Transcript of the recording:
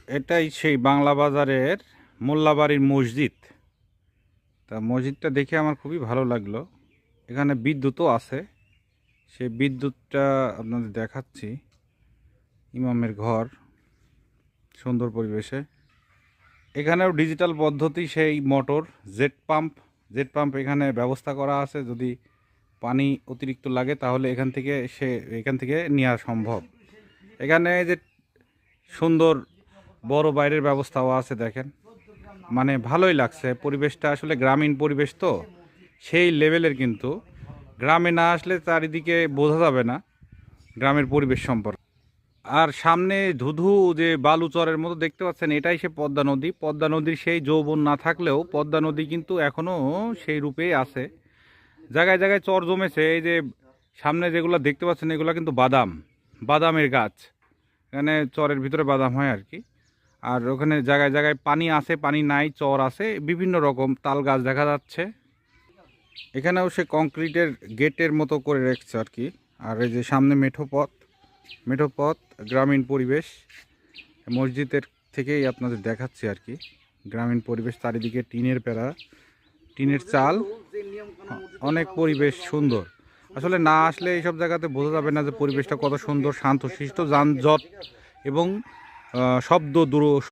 এটাই সেই বাংলা বাজারের মোল্লাবাড়ির মসজিদ। তা মসজিদটা দেখে আমার খুবই ভালো লাগলো। এখানে বিদ্যুৎও আছে, সেই বিদ্যুৎটা আপনাদের দেখাচ্ছি। ইমামের ঘর, সুন্দর পরিবেশে। এখানেও ডিজিটাল পদ্ধতি, সেই মোটর জেট পাম্প এখানে ব্যবস্থা করা আছে। যদি পানি অতিরিক্ত লাগে তাহলে এখান থেকে নেওয়া সম্ভব। এখানে যে সুন্দর বড় বাইরের ব্যবস্থাও আছে দেখেন, মানে ভালোই লাগছে পরিবেশটা। আসলে গ্রামীণ পরিবেশ তো সেই লেভেলের, কিন্তু গ্রামে না আসলে চারিদিকে বোঝা যাবে না গ্রামের পরিবেশ সম্পর্কে। আর সামনে ধুধু যে বালুচরের মতো দেখতে পাচ্ছেন, এটাই সে পদ্মা নদী। পদ্মা নদীর সেই যৌবন না থাকলেও পদ্মা নদী কিন্তু এখনও সেই রূপেই আছে। জায়গায় জায়গায় চর জমেছে। এই যে সামনে যেগুলো দেখতে পাচ্ছেন, এগুলো কিন্তু বাদামের গাছ। এখানে চরের ভিতরে বাদাম হয় আর কি। আর ওখানে জায়গায় জায়গায় পানি আছে, পানি নাই, চর আছে, বিভিন্ন রকম তাল গাছ দেখা যাচ্ছে। এখানেও সে কংক্রিটের গেটের মতো করে রেখেছে আর কি। আর এই যে সামনে মেঠো পথ, গ্রামীণ পরিবেশ। মসজিদের থেকেই আপনাদের দেখাচ্ছি আর কি গ্রামীণ পরিবেশ। চারিদিকে টিনের বেড়া, টিনের চাল, অনেক পরিবেশ সুন্দর। আসলে না আসলে এইসব জায়গাতে বোঝা যাবে না যে পরিবেশটা কত সুন্দর, শান্তশিষ্ট, যানজট এবং শব্দ দূর